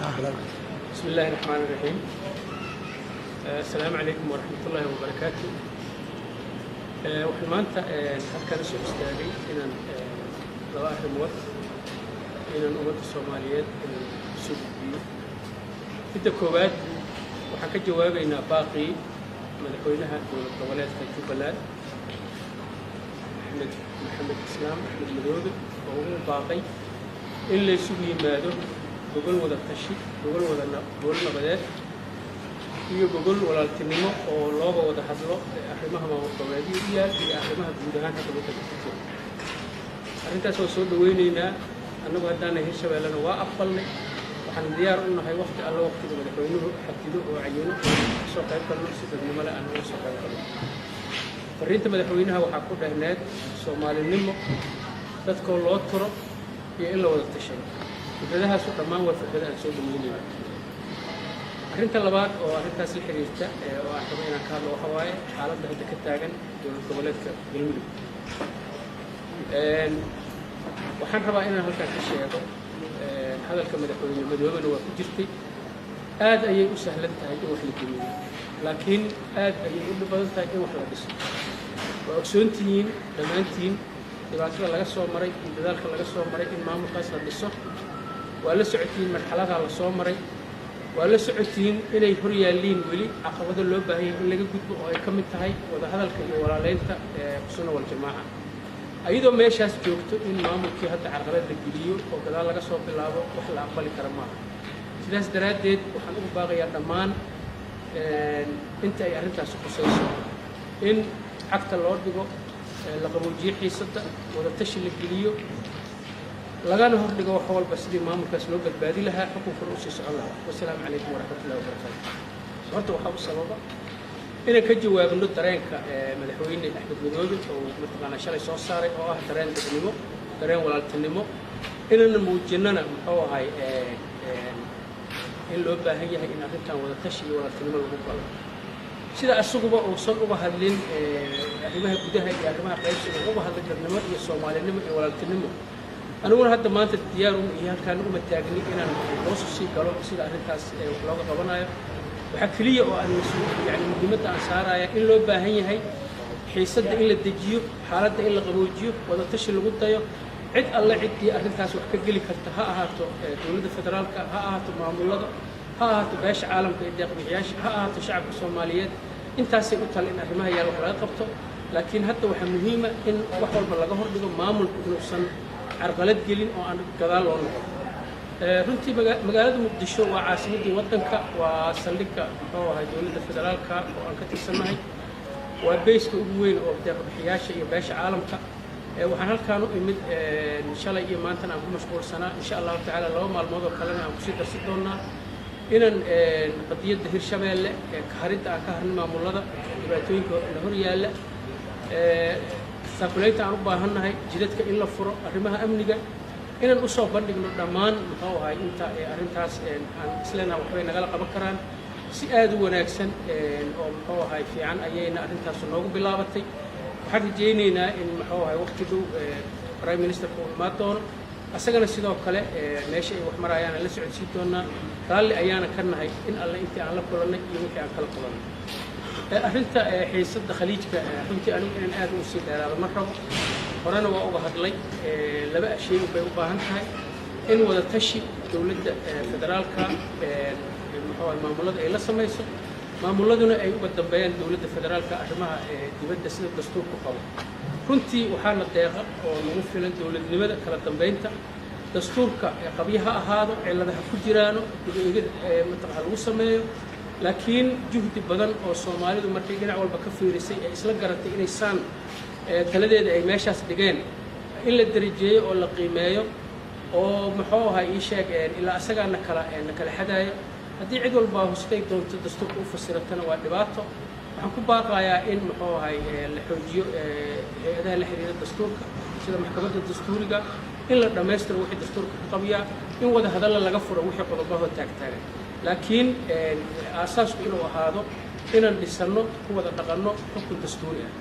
بسم الله الرحمن الرحيم. السلام عليكم ورحمة الله وبركاته. waxaan maanta halkaan soo istaagay inaan laba arrimood inaan ummadda Soomaaliyeed soo gudbiyo. Inta koowaad waxaan ka jawaabaynaa baaqii madaxweynaha dowlad goboleedka Jubbaland Maxamed Islaam Axmed Madoobe oo ugu baaqay in la isugu yimaado gobol wada tashi, gobol nabadeed iyo gobol walaaltinimo oo looga wada hadlo arrimaha maamul goboleedyada iyo arrimaha guud ahaan dalka Jubbaland. Arrintaas oo soo dhaweynaynaa annagu haddaanay Hirshabeellana waa aqbalnay, waxaan diyaar u nahay waqti alla waqtiga madaxweynuhu xadido oo cayino soo qayb galno si dadnimo leh aan uga soo qayb galno. Fariinta madaxweynaha waxaa ku dhahneed Soomaalinimo, dadkoo loo turo iyo in la wada tashay. fikradahaas oo dhammaan waa fikrada aan soo dhaweynayno. arrinta labaad oo arrintaas la xiriirta oo aan rabo inaan ka hadlo waxa waaye xaaladda hadda ka taagan dowlad goboleedka Galmudug. waxaan rabaa inaan halkaan ka sheego hadalka madaxweyne Madoobena waa ku jirtay. aad ayay u sahlan tahay in wax la geliyo, laakiin aad ayay u dhib badan tahay in wax la dhiso. waa ogsoontihiin dhammaantiin dhibaatada laga soo maray iyo dadaalka laga soo maray in maamulkaas la dhiso. waa la socotiin marxaladaha la soo maray, waa la socotiin inay hor yaalliin weli caqabado loo baahan yahay in laga gudbo oo ay ka mid tahay wada hadalka iyo walaaleynta sunna wal jamaaca. ayadoo meeshaas joogto in maamulkii hadda carqalad la geliyo oo gadaal laga soo bilaabo wax la aqbali kara maaha. sidaas daraaddeed waxaan ugu baaqayaa dhammaan inta ay arrintaasi khusayso in cagta loo dhigo, la qaboojiyo xiisadda, wada tashi la geliyo, lagana hordhigo wax walba sidii maamulkaas loo badbaadi lahaa, xukunkuna u sii socon lahaa. wasalaamu calaykum waraxmatullahi wabarakaatu. horta waxaa u sababa inaan ka jawaabno dareenka madaxweyne Axmed Madoobe oo mataqaanaa shalay soo saaray oo ah dareen dadnimo, dareen walaaltinimo, inaan muujinana muxuu ahay in loo baahan yahay in arrintan wada tashi iyo walaaltinimo lagu galo. sida asaguba uusan uga hadlin arrimaha gudaha iyo arrimaha qaybsiga uga hadla jirnimo iyo Soomaalinimo iyo walaaltinimo, aniguna hadda maanta diyaar iyo halkaan uma taagni inaan hoos u sii galo sida arrintaas wax looga qabanayo. waxaa keliya oo aan yani muhiimadda aan saaraya in loo baahan yahay xiisadda in la dejiyo, xaaladda in la qaboojiyo, wada tashi lagu dayo. cid alle ciddii arrintaas wax ka geli karta ha ahaato dowladda federaalka, ha ahaato maamulada, ha ahaato beesha caalamka iyo deeq-bixiyaasha, ha ahaato shacabka Soomaaliyeed. intaasay u taal in arrimaha yaal wax laga qabto. laakiin hadda waxaa muhiima in wax walba laga hordhigo maamulku inuusan carqalad gelin oo aan gadaal loo noqon. runtii magaalada Muqdisho waa caasimaddii waddanka, waa saldhigga muxuu ahay dowladda federaalka oo aan ka tirsannahay, waa beyska ugu weyn oo deeq-bixiyaasha iyo beesha caalamka. waxaan halkaan u imid shalay iyo maantana aan ku mashquulsanaa. insha allahu tacaala 2 maalmood oo kalena aan kusii darsi doonnaa inaan qadiyadda Hirshabeelle ka haridda aan ka harin maamulada dhibaatooyinka la hor yaalla, saakulaynta aan u baahannahay, jidadka in la furo, arrimaha amniga inaan usoo bandhigno dhammaan muxuu ahay inta arrintaas aan isleenaha waxbay nagala qaban karaan si aad u wanaagsan oo muxuu ahay fiican ayayna arrintaas noogu bilaabatay. waxaan rajaynaynaa in muxuu ahay waqti dhow prime ministerka uu imaan doono, asagana sidoo kale meesha ay wax marayaan aan la socodsiin doonaa. raalli ayaana ka nahay in alle intii aan la kulannay iyo wixii aan kala kulannay. arrinta xiisadda khaliijka runtii anigu inaan aad u sii dheeraado ma rabo. horena waa uga hadlay. laba shay bay u baahan tahay in wada tashi dowladda federaalka muxuu ahay maamulada ay la samayso, maamuladuna ay uga dambeeyaan dowladda federaalka arrimaha dibadda sida dastuurku qabo. runtii waxaana deeqa oo nagu filan dowladnimada kala dambeynta. dastuurka qabyo ha ahaado, cilladaha ku jiraano dib-u-eegid mataqaanaa lagu sameeyo, laakiin juhdi badan oo Soomaalidu markay dhinac walba ka fiirisay ee isla garatay inay saan taladeeda ay meeshaas dhigeen in la darajeeyo oo la qiimeeyo oo muxuu ahay ii sheeg ilaa asagaa na kala xadaayo. haddii cid walba hostay doonto dastuurka u fasiratana waa dhibaato. waxaan ku baaqayaa in muxuu ahay la xoojiyo hay-adaha la xiriira dastuurka sida maxkamadda dastuuriga, in la dhammaystiro wixii dastuurka ku qabiyaa, in wada hadalla laga furo wixii qodobahoo taagtaagan. laakiin aasaasku inuu ahaado inaan dhisanno ku wada dhaqanno xukun dastuuri ah.